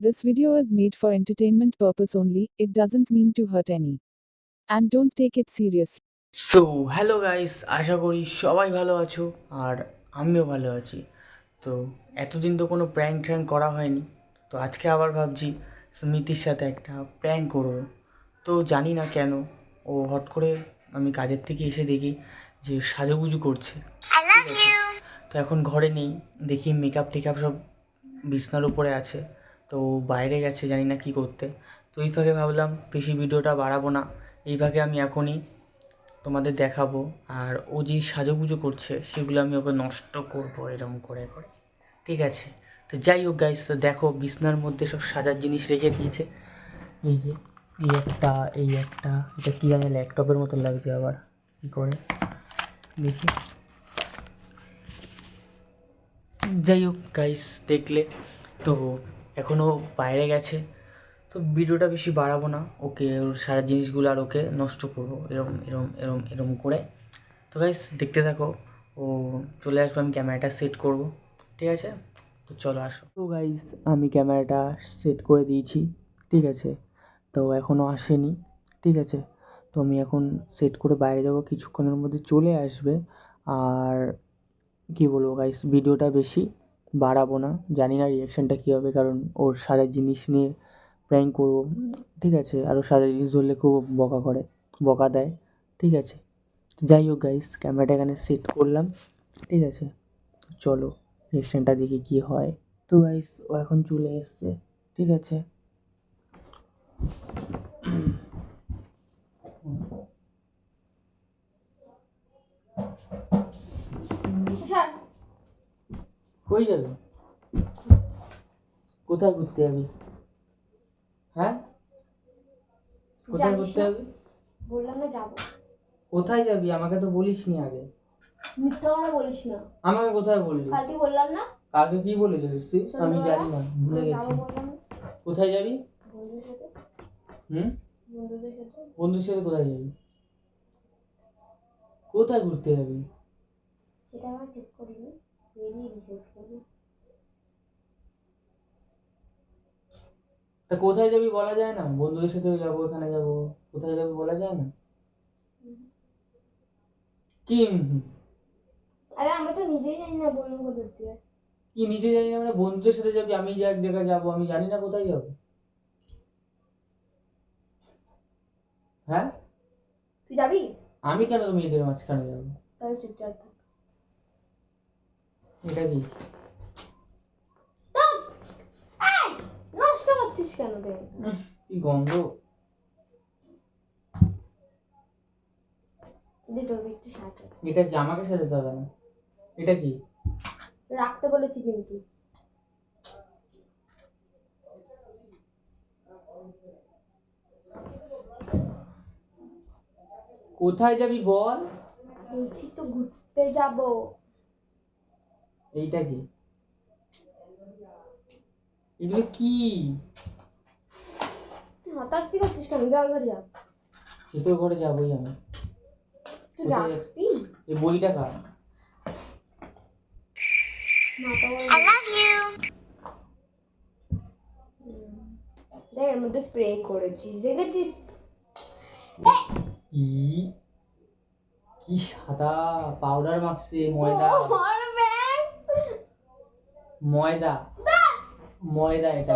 This video is made for entertainment purpose only, it doesn't mean to hurt any. And don't take it seriously. So hello guys, আশা করি সবাই ভালো আছো আর আমিও ভালো আছি। তো এতদিন তো কোনো প্র্যাঙ্ক করা হয়নি, তো আজকে আবার ভাবছি স্মৃতির সাথে একটা প্র্যাঙ্ক করব। তো জানি না কেন ও হট করে আমি কাজের থেকে এসে দেখি যে সাজুগুজু করছে। তো এখন ঘরে নেই, দেখি মেকআপ টেকআপ সব বিছনার উপরে আছে, তো বাইরে গেছে জানি না কী করতে। তো এই ফাঁকে ভাবলাম বেশি ভিডিওটা বাড়াবো না, এই ফাঁকে আমি এখনই তোমাদের দেখাবো। আর ও যেই সাজুগুজু করছে সেগুলো আমি ওকে নষ্ট করবো এরম করে করে, ঠিক আছে? তো যাই হোক গাইস, তো দেখো বিছনার মধ্যে সব সাজার জিনিস রেখে দিয়েছে। এই যে এই একটা এটা কী জানি ল্যাপটপের মতো লাগছে, আবার কী করে দেখি। যাই হোক গাইস, দেখলে তো এখনও বাইরে গেছে, তো ভিডিওটা বেশি বাড়াবো না, ওকে ওর সারা জিনিসগুলো আর ওকে নষ্ট করবো এরম এরম এরম এরম করে। তো গাইস দেখতে থাকো, ও চলে আসবে, আমি ক্যামেরাটা সেট করব, ঠিক আছে? তো চলো আসো। তো গাইস আমি ক্যামেরাটা সেট করে দিয়েছি, ঠিক আছে? তো এখনও আসেনি, ঠিক আছে? তো আমি এখন সেট করে বাইরে যাব, কিছুক্ষণের মধ্যে চলে আসবে। আর কী বলবো গাইস, ভিডিওটা বেশি বাড়াবো না, জানি না রিয়াকশানটা কী হবে, কারণ ওর সাজার জিনিস নিয়ে প্র্যাঙ্ক করবো, ঠিক আছে? আর ও সাজার জিনিস ধরলে খুব বকা দেয়, ঠিক আছে? যাই হোক গাইস, ক্যামেরাটা এখানে সেট করলাম, ঠিক আছে? চলো রিয়াকশানটা দেখি কী হয়। তো গাইস ও এখন চলে এসছে, ঠিক আছে? কই যাবি? কোথায় ঘুরতে যাবি? হ্যাঁ, কোথায় ঘুরতে যাবি? বললাম না যাবো। কোথায় যাবি আমাকে তো বলিসনি আগে। মিথ্যা কথা বলিস না। আমাকে কোথায় বললি? কালকে বললাম না। কালকে কি বলেছিলিস তুই? আমি জানি না, ভুলে গেছি। যাবো বললাম না। কোথায় যাবি? বন্ধুদের সাথে। হুম, বন্ধুদের সাথে। বন্ধুর সাথে কোথায় যাবি? কোথায় ঘুরতে যাবি? সেটা আমার ঠিক করিনি, বেরিয়ে ডিসাইড করবো। তা কোথায় যাবি বলা যায় না? বন্ধুদের সাথে যাবো, এখানে যাবো, কোথায় যাবি বলা যায় না? কি আরে আমরা তো নিজেই জানি না বলবো কোথা থেকে। কি নিজে জানি না মানে? বন্ধুদের সাথে যাবি, আমি যে এক জায়গায় যাবো, আমি জানি না কোথায় যাবো। হ্যাঁ, তুই যাবি? আমি কেন তুমি এদের মাঝখানে যাবো? তাহলে চুপচাপ থাক। এটা কি? এই, নষ্ট করছিস কেন রে? কি গন্ধ! দে তোকে একটু সাহায্য। এটা কি? আমাকে সাজাতে হবে না, এটা কি? রাখতে বলেছি কিন্তু। কোথায় যাবি বল? বলছি তো ঘুরতে যাবো। এইটা কি? এগুলো কি? তুই হাতাহাতি করছিস কেন? যা ঘরে যা। সে তো ঘরে যাবোই আমি। তুই কোথায় রাখবি? এই বইটা কার? দেখ এর মধ্যে স্প্রে করেছিস, দেখেছিস? কি কি সাদা পাউডার মাখছে, ময়দা ময়দা ময়দা, এটা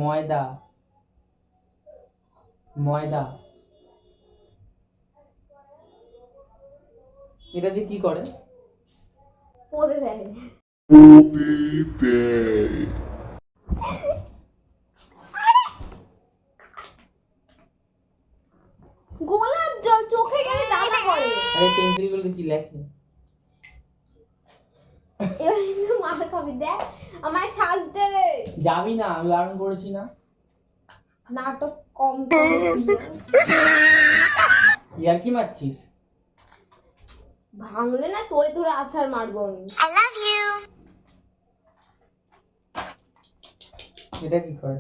ময়দা ময়দা। এটা দিয়ে কি করে? পদে দেয়। গোলাপ জল চোখে গেলে দানা করে। আরে পেন্সিলগুলো কি লেখে? এবার কিন্তু মাথা খাবি। দেখ আমায় সাজতে দে। যাবি না, আমি বারণ করেছি না। নাটক কম করবি। ইয়ার কি মারছিস? ভাঙলে না তোরে ধরে আছাড় মারবো আমি। এটা কি করে?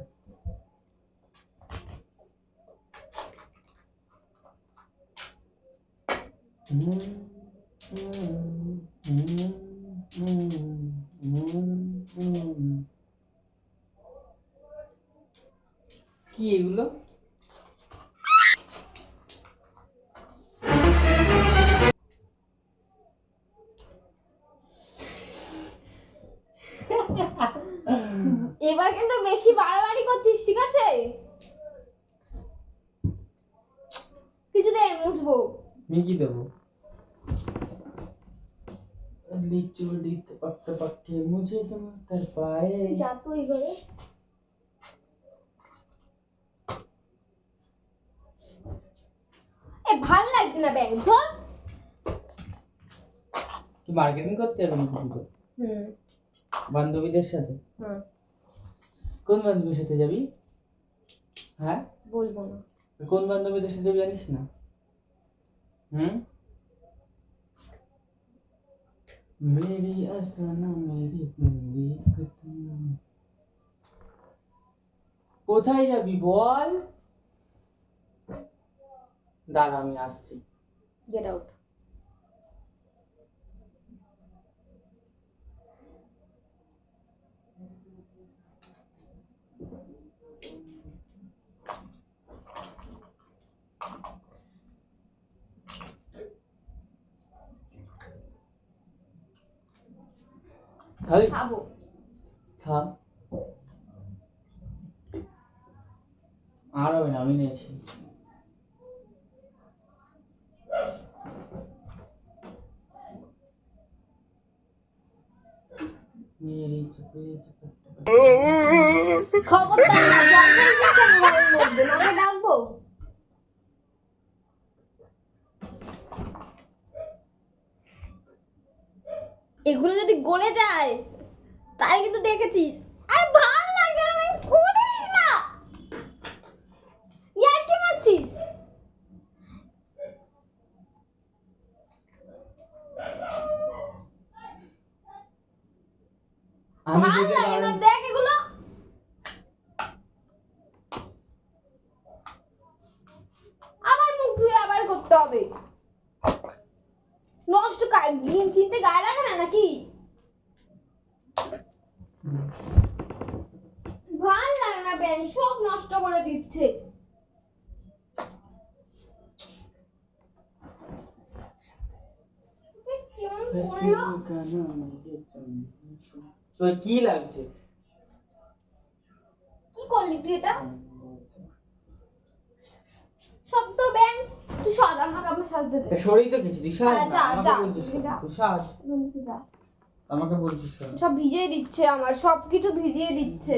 কি এগুলো? এবার কিন্তু বেশি বাড়াবাড়ি করছিস, ঠিক আছে? কিছু দে, মুছবো। আমি কি দেবো? লিচুড়ি পকতে পকতে মুঝে তোমার পায়ে। যা তুই ঘরে। ভাল লাগছে না ব্যাংক, ধর। কি মার্কেটিং করতে যাবে নাকি তুই? বান্ধবীদের সাথে? কোন বান্ধবীর সাথে যাবি? হ্যাঁ, বলবো না। কোন বান্ধবীদের সাথে যাবি জানিস না? মেরি আসানা মেরি উম্মীদ খতম। কোথায় যাবি বল? দাঁড়া আমি আসছি। Get out. খাবো। খা। আর হবে না, আমি নিয়েছি। মেরি চুপড়ি খবরদার না, জঙ্গল থেকে ঘরের মধ্যে নাকি ডাকবো? এগুলো যদি গলে যায় তাই কিন্তু দেখেছিস। আরে ভাল লাগে না, করিস না। ইয়ার কি মারছিস? আমি ভাল তোকে লাগে না, বারণ- দেখ এগুলো। আবার মুখ ধুয়ে আবার করতে হবে। নষ্ট কিনতে গায়ে লাগে না নাকি? ভাল লাগে না, ব্যাংক সব নষ্ট করে দিচ্ছে। কেমন করলো? তোর কি লাগছে? কি করলি তুই এটা? সব তো ব্যাংক। তুই সর, আমাকে আমার সাজতে দে। সরেই তো গেছি, তুই সাজ না, যা, আমাকে যা, বলছিস তুই কেন? যা। তুই সাজ, তুই যা। আমাকে বলছিস কেন? সব ভিজিয়ে দিচ্ছে, আমার সব কিছু ভিজিয়ে দিচ্ছে।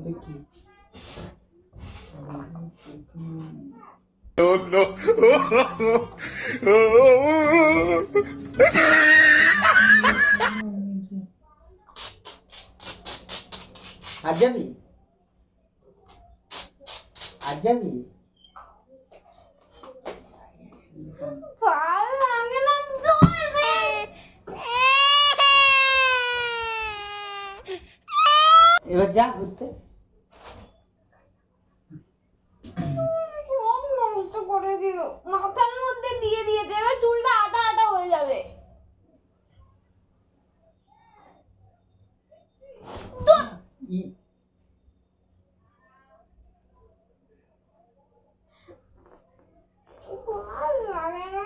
দেখি আজ যাবি? আজ যাবি? ভাল লাগে না, ধরবে। এবার যা ঘুরতে। সব নষ্ট করে দিল, মাথার মধ্যে দিয়ে দিয়েছে, এবার চুলটা আটা আটা হয়ে যাবে। ধুর। ই- ভাল লাগে না।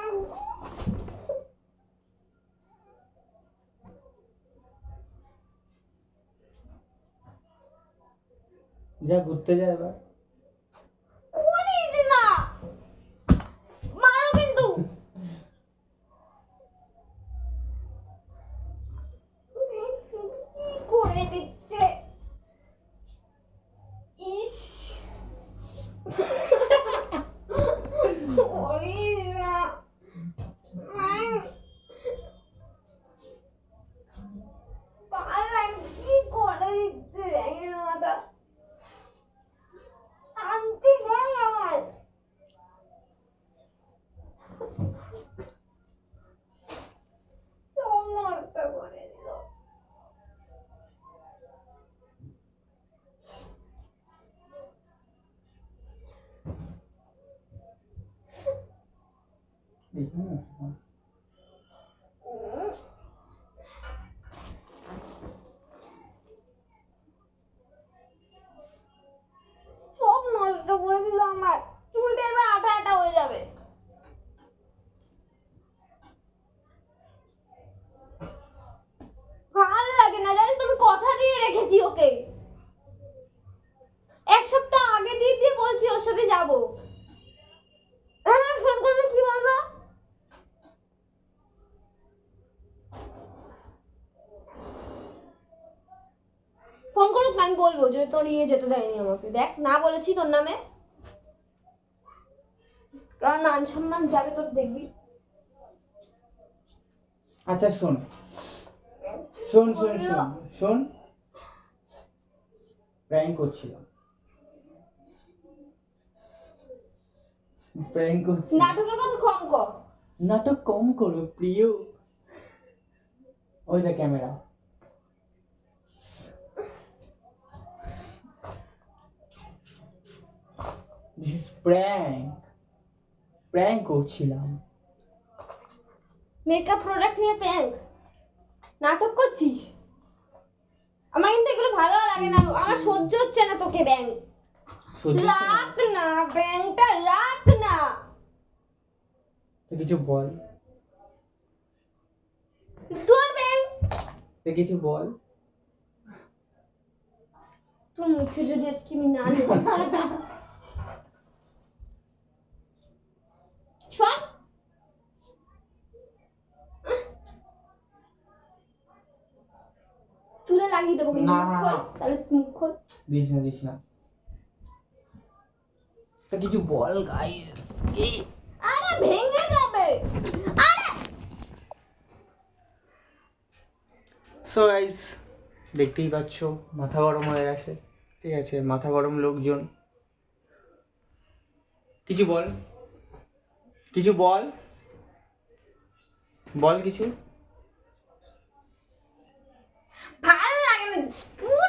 যা ঘুরতে যা এবার। করিস না, মারো কিন্তু। কি করে দিচ্ছে, ইস। করিস না। ভাল লাগে, কি করে দিচ্ছে ব্যাঙের মাথা। সব নষ্ট করে দিল আমার চুলটা এবার আঠা আঠা হয়ে যাবে। ভালো লাগে না জানিস, তুমি কথা দিয়ে রেখেছি ওকে, এক সপ্তাহ আগে দিয়ে দিয়ে বলছি ওর সাথে যাবো। ফোন করলে কি বলবো? ফোন করুক, আমি বলবো যে তোর যেতে দেয়নি আমাকে। দেখ না বলেছি তোর নামে, কারণ মান সম্মান যাবে তোর, দেখবি। আচ্ছা শোন শোন শোন শোন শোন, প্র্যাঙ্ক করছিলাম, প্র্যাঙ্ক করছি। নাটকের কথা কম কর। নাটক কম করো প্রিয়। ওই দা ক্যামেরা। দিস প্র্যাঙ্ক, প্র্যাঙ্ক করছিলাম। মেকআপ প্রোডাক্ট নিয়ে প্যাঙ্ক নাটক করছিস? আমার কিন্তু এগুলো ভালো লাগে না, আমার সহ্য হচ্ছে না তোকে। ব্যাং রাখ না, ব্যাংটা রাখ না। তো কিছু বল, তোর ব্যাং তো কিছু বল। তোর মুখে যদি আজকে আমি না নিই। শোন, চুলে লাগিয়ে দেবো কিন্তু। না, মুখ না, খোল, না। তাহলে মুখ খোল। দিস না দিস না, তো কিছু বল গাইস। আরে ভেঙে যাবে। আরে সো গাইস, দেখতেই পাচ্ছ মাথা গরম হয়ে গেছে, ঠিক আছে, মাথা গরম লোকজন। কিছু বল, কিছু বল, বল কিছু। ভালো লাগে না, তুই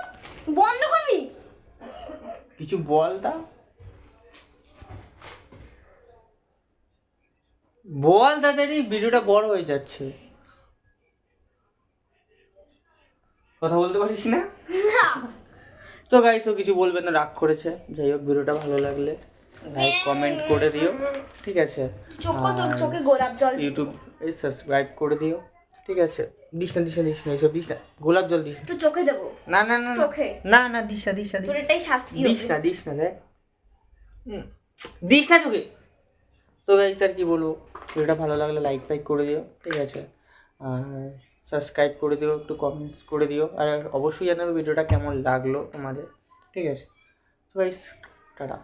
বন্ধ করবি? কিছু বল তা বল, তাড়াতাড়ি, ভিডিওটা বড় হয়ে যাচ্ছে। কথা বলতে পারিস না? না, তো গাইস ও কিছু বলবে না, রাগ করেছে। যাই হোক, ভিডিওটা ভালো লাগলে লাইক কমেন্ট করে দিও, ঠিক আছে। তোর চোখে গোলাপ জল। ইউটিউব সাবস্ক্রাইব করে দিও, ঠিক আছে। দিস না দিস না দিস না, এইসব দিস না, গোলাপ জল দিস না। তো চোখে দেবো। না না না না, চোখে। না না দিস না দিস না তোর এটাই শাস্তি দিস হবে। না দিস না, দেখ দিস না চোখে। তো গাইস আর কি বলবো, ভিডিওটা ভালো লাগলে লাইক ফাইক করে দিও, ঠিক আছে। আর সাবস্ক্রাইব করে দিও, একটু কমেন্টস করে দিও, আর অবশ্যই জানাবে ভিডিওটা কেমন লাগলো তোমাদের, ঠিক আছে। তো গাইস টাটা।